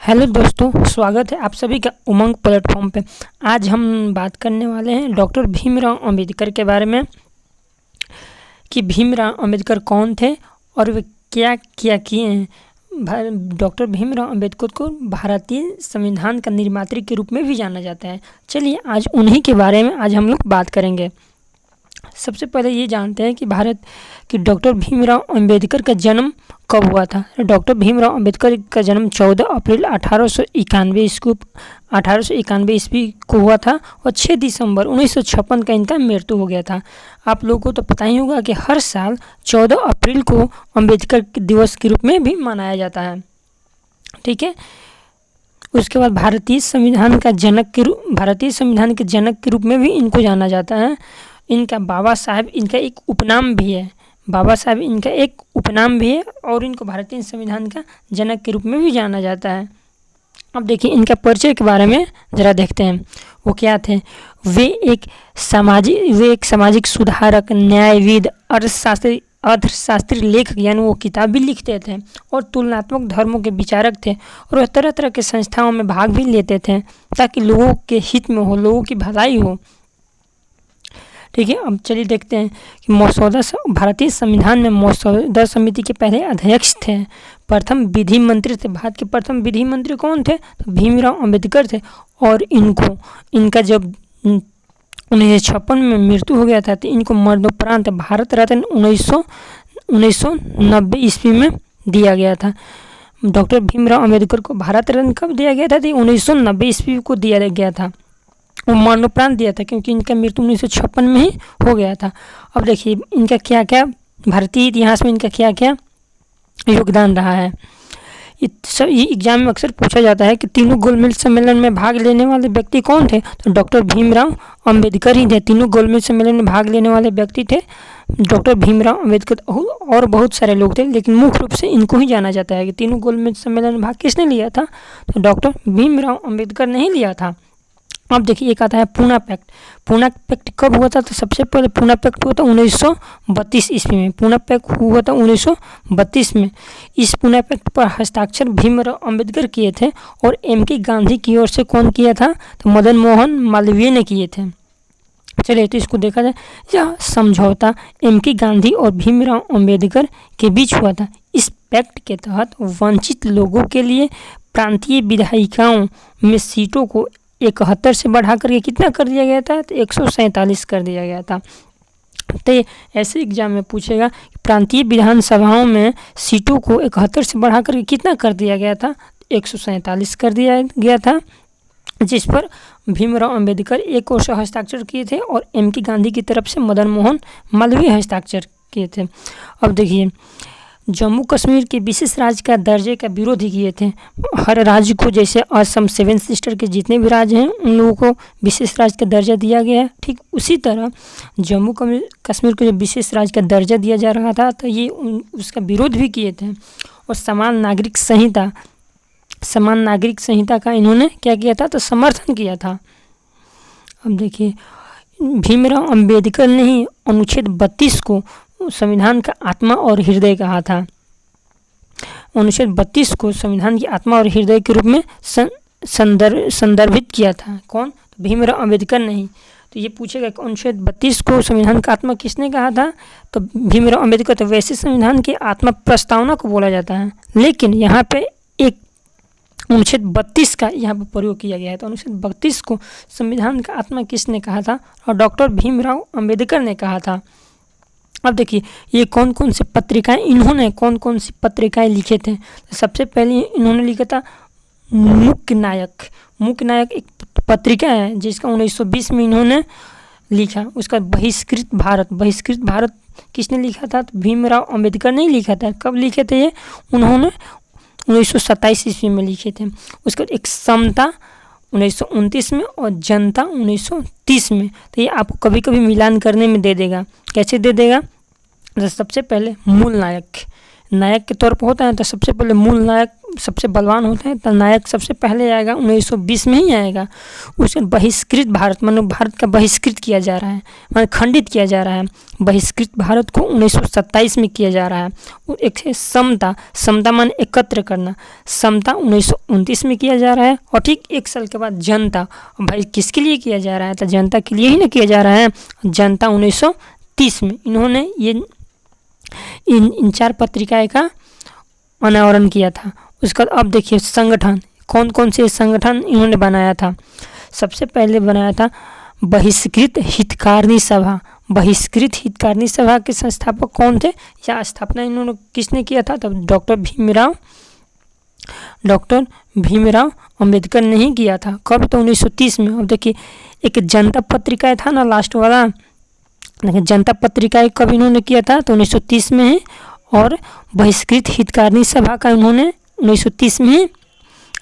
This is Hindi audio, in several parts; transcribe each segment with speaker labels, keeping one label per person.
Speaker 1: हेलो दोस्तों, स्वागत है आप सभी का उमंग प्लेटफॉर्म पे। आज हम बात करने वाले हैं डॉक्टर भीमराव अंबेडकर के बारे में कि भीमराव अंबेडकर कौन थे और वे क्या क्या किए हैं। डॉक्टर भीमराव अंबेडकर को भारतीय संविधान का निर्मात्री के रूप में भी जाना जाता है। चलिए आज उन्हीं के बारे में आज हम लोग बात करेंगे। सबसे पहले ये जानते हैं कि भारत की डॉक्टर भीमराव अंबेडकर का जन्म कब हुआ था। डॉक्टर भीमराव अंबेडकर का जन्म 14 अप्रैल 1891 ईस्वी को हुआ था और 6 दिसंबर 1956 का इनका मृत्यु हो गया था। आप लोगों को तो पता ही होगा कि हर साल 14 अप्रैल को अंबेडकर दिवस के रूप में भी मनाया जाता है। ठीक है। उसके बाद भारतीय संविधान के जनक के रूप में भी इनको जाना जाता है। इनका बाबा साहब इनका एक उपनाम भी है। और इनको भारतीय संविधान का जनक के रूप में भी जाना जाता है। अब देखिए इनका परिचय के बारे में ज़रा देखते हैं। वो क्या थे? वे एक सामाजिक सुधारक, न्यायविद, अर्थशास्त्री, लेखक यानी वो किताब भी लिखते थे और तुलनात्मक धर्मों के विचारक थे और वह तरह तरह के संस्थाओं में भाग भी लेते थे ताकि लोगों के हित में हो, लोगों की भलाई हो। ठीक है। अब चलिए देखते हैं कि भारतीय संविधान में मसौदा समिति के पहले अध्यक्ष थे। प्रथम विधि मंत्री थे। भारत के प्रथम विधि मंत्री कौन थे? तो भीमराव अंबेडकर थे। और इनका जब 1956 में मृत्यु हो गया था तो इनको मरणोपरांत भारत रत्न 1990 ईस्वी में दिया गया था। डॉक्टर भीमराव अंबेडकर को भारत रत्न कब दिया गया था? तो 1990 ईस्वी को दिया गया था। वो मरणोपरांत दिया था क्योंकि इनका मृत्यु 1956 में ही हो गया था। अब देखिए इनका क्या क्या भारतीय इतिहास में इनका क्या क्या योगदान रहा है। ये एग्जाम में अक्सर पूछा जाता है कि तीनों गोलमेज सम्मेलन में भाग लेने वाले व्यक्ति कौन थे? तो डॉक्टर भीमराव अंबेडकर ही थे। तीनों गोलमेज सम्मेलन में भाग लेने वाले व्यक्ति थे डॉक्टर भीमराव अंबेडकर। और बहुत सारे लोग थे लेकिन मुख्य रूप से इनको ही जाना जाता है कि तीनों गोलमेज सम्मेलन में भाग किसने लिया था? तो डॉक्टर भीमराव अंबेडकर ने ही लिया था। अब देखिए एक आता है पूना पैक्ट। पूना पैक्ट कब हुआ था? तो सबसे पहले पूना पैक्ट हुआ था 1932 ईस्वी में। पूना पैक्ट हुआ था 1932 में। इस पूना पैक्ट पर हस्ताक्षर भीमराव अंबेडकर किए थे और एम.के. गांधी की ओर से कौन किया था? तो मदन मोहन मालवीय ने किए थे। चलिए तो इसको देखा जाए। यह समझौता एम.के. गांधी और भीमराव अंबेडकर के बीच हुआ था। इस पैक्ट के तहत वंचित लोगों के लिए प्रांतीय विधायिकाओं में सीटों को 71 से बढ़ा करके कितना कर दिया गया था? तो 147 कर दिया गया था। तो ऐसे एग्जाम में पूछेगा कि प्रांतीय विधानसभाओं में सीटों को 71 से बढ़ा करके कितना कर दिया गया था? 147 कर दिया गया था, जिस पर भीमराव अंबेडकर एक ओर से हस्ताक्षर किए थे और एम.के. गांधी की तरफ से मदन मोहन मालवीय हस्ताक्षर किए थे। अब देखिए जम्मू कश्मीर के विशेष राज्य का दर्जे का विरोध ही किए थे। हर राज्य को जैसे असम, 7 सिस्टर के जितने भी राज्य हैं उन लोगों को विशेष राज्य का दर्जा दिया गया है। ठीक उसी तरह जम्मू कश्मीर को जब विशेष राज्य का दर्जा दिया जा रहा था तो ये उसका विरोध भी किए थे। और समान नागरिक संहिता का इन्होंने क्या किया था? तो समर्थन किया था। अब देखिए भीमराव अंबेडकर ने ही अनुच्छेद 32 को संविधान का आत्मा और हृदय कहा था। अनुच्छेद 32 को संविधान की आत्मा और हृदय के रूप में संदर्भित किया था। कौन? तो भीमराव अंबेडकर ने ही। तो ये पूछेगा कि अनुच्छेद 32 को संविधान का आत्मा किसने कहा था? तो भीमराव अंबेडकर। तो वैसे संविधान की आत्मा प्रस्तावना को बोला जाता है, लेकिन यहाँ पे एक अनुच्छेद 32 का यहाँ पर प्रयोग किया गया है। तो अनुच्छेद 32 को संविधान का आत्मा किसने कहा था? और डॉक्टर भीमराव अंबेडकर ने कहा था। अब देखिए ये कौन कौन सी पत्रिकाएं लिखे थे। तो सबसे पहले इन्होंने लिखा था मुख्य नायक एक पत्रिका है जिसका 1920 में इन्होंने लिखा। उसका बहिष्कृत भारत किसने लिखा था? तो भीमराव अंबेडकर ने लिखा था। कब लिखे थे ये? उन्होंने 1927 ईस्वी में लिखे थे। उसके बाद एक समता 1929 में और जनता 1930 में। तो ये आपको कभी कभी मिलान करने में दे देगा। कैसे दे देगा? तो सबसे पहले मूल नायक के तौर पर होता है। तो सबसे पहले मूल नायक सबसे बलवान होता है तो नायक सबसे पहले आएगा 1920 में ही आएगा। उसके बहिष्कृत भारत, मानो भारत का बहिष्कृत किया जा रहा है, मानो खंडित किया जा रहा है। बहिष्कृत भारत को 1927 में किया जा रहा है। एक है समता, समता मान एकत्र करना, समता 1929 में किया जा रहा है। और ठीक 1 साल के बाद जनता, भाई किसके लिए किया जा रहा है, तो जनता के लिए ही ना किया जा रहा है। जनता 1930 में इन्होंने ये इन 4 पत्रिकाएं का अनावरण किया था। उसका अब देखिए संगठन, कौन कौन से संगठन इन्होंने बनाया था। सबसे पहले बनाया था बहिष्कृत हितकारिणी सभा। बहिष्कृत हितकारिणी सभा के संस्थापक कौन थे या स्थापना इन्होंने किसने किया था, तो डॉक्टर भीमराव अंबेडकर ने ही किया था। कब, तो 1930 में। अब देखिए एक जनता पत्रिका था ना लास्ट वाला, जनता पत्रिका कब इन्होंने किया था, तो 1930 में है। और बहिष्कृत हितकारिणी सभा का उन्होंने 1930 में ही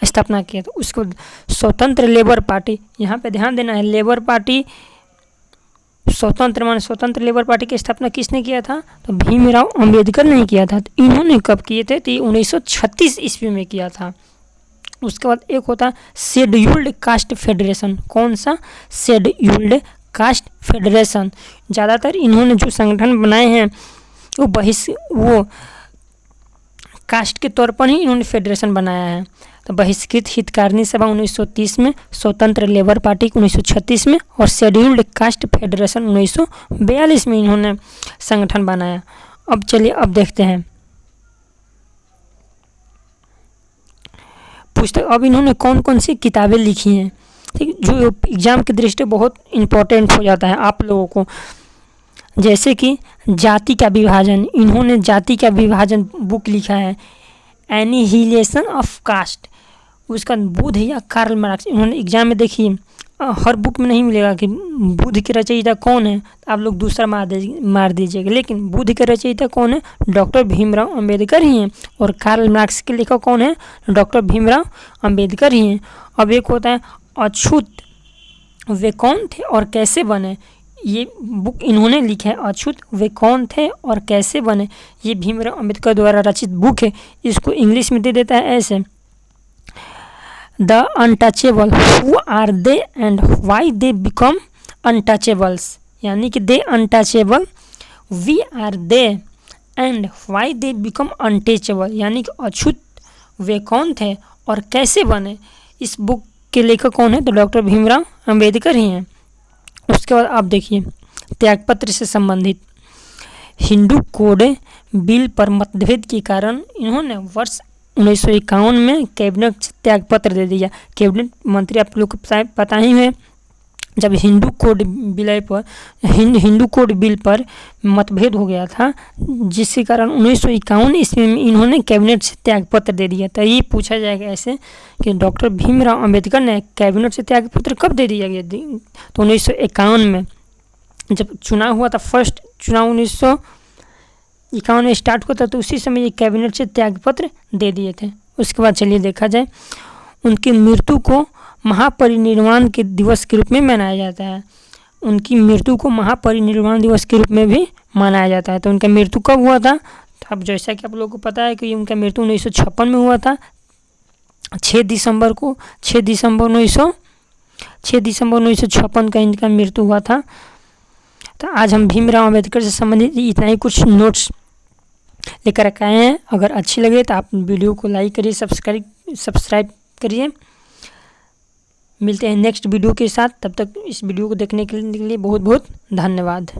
Speaker 1: स्थापना किया था। उसको स्वतंत्र लेबर पार्टी, यहाँ पे ध्यान देना है, लेबर पार्टी स्वतंत्र मान स्वतंत्र लेबर पार्टी की स्थापना किसने किया था, तो भीमराव अंबेडकर ने किया था। तो इन्होंने कब किए थे, तो 1936 ईस्वी में किया था। उसके बाद एक होता है शेड्यूल्ड कास्ट फेडरेशन। कौन सा, शेड्यूल्ड कास्ट फेडरेशन। ज़्यादातर इन्होंने जो संगठन बनाए हैं वो कास्ट के तौर पर ही इन्होंने फेडरेशन बनाया है। तो बहिष्कृत हितकारिणी सभा 1930 में, स्वतंत्र लेबर पार्टी 1936 में और शेड्यूल्ड कास्ट फेडरेशन 1942 में इन्होंने संगठन बनाया। अब चलिए अब देखते हैं पुस्तक। अब इन्होंने कौन कौन सी किताबें लिखी हैं, ठीक, जो एग्ज़ाम की दृष्टि बहुत इम्पोर्टेंट हो जाता है आप लोगों को। जैसे कि जाति का विभाजन, इन्होंने जाति का विभाजन बुक लिखा है। एनिहिलेशन ऑफ कास्ट, उसका बुद्ध या कार्ल मार्क्स। इन्होंने एग्जाम में देखिए हर बुक में नहीं मिलेगा कि बुद्ध के रचयिता कौन है, तो आप लोग दूसरा मार दीजिएगा, लेकिन बुद्ध के रचयिता कौन है, डॉक्टर भीमराव अंबेडकर ही हैं। और कार्ल मार्क्स के लेखक कौन है, डॉक्टर भीमराव अंबेडकर ही हैं। अब एक होता है अछूत, वे कौन थे और कैसे बने। ये बुक इन्होंने लिखा है, अछूत वे कौन थे और कैसे बने। ये भीमराव अंबेडकर द्वारा रचित बुक है। इसको इंग्लिश में दे देता है ऐसे, the untouchable, who are they and why they become untouchables. यानी कि they untouchable, we are they and why they become untouchable. यानी कि अछूत वे कौन थे और कैसे बने। इस बुक के लेखक कौन है, तो डॉक्टर भीमराव अंबेडकर ही हैं। उसके बाद आप देखिए त्यागपत्र से संबंधित हिंदू कोड बिल पर मतभेद के कारण इन्होंने वर्ष 1951 में कैबिनेट से त्यागपत्र दे दिया। कैबिनेट मंत्री आप लोग को पता ही है, जब हिंदू कोड बिल पर मतभेद हो गया था, जिसके कारण 1951 ईस्वी में इन्होंने कैबिनेट से त्यागपत्र दे दिया। तो ये पूछा जाएगा ऐसे कि डॉक्टर भीमराव अंबेडकर ने कैबिनेट से त्यागपत्र कब दे दिया गया, तो 1951 में जब चुनाव हुआ था। फर्स्ट चुनाव 1951 में स्टार्ट हुआ था, तो उसी समय ये कैबिनेट से त्यागपत्र दे दिए थे। उसके बाद चलिए देखा जाए, उनकी मृत्यु को महापरिनिर्वाण के दिवस के रूप में मनाया जाता है। उनकी मृत्यु को महापरिनिर्वाण दिवस के रूप में भी मनाया जाता है। तो उनका मृत्यु कब हुआ था, तो अब जैसा कि आप लोगों को पता है कि उनका मृत्यु 1956 में हुआ था, 6 दिसंबर 1956 का इनका मृत्यु हुआ था। तो आज हम भीमराव अंबेडकर से संबंधित इतना ही कुछ नोट्स लेकर आए हैं। अगर अच्छी लगे तो आप वीडियो को लाइक करिए, सब्सक्राइब करिए। मिलते हैं नेक्स्ट वीडियो के साथ, तब तक इस वीडियो को देखने के लिए बहुत बहुत धन्यवाद।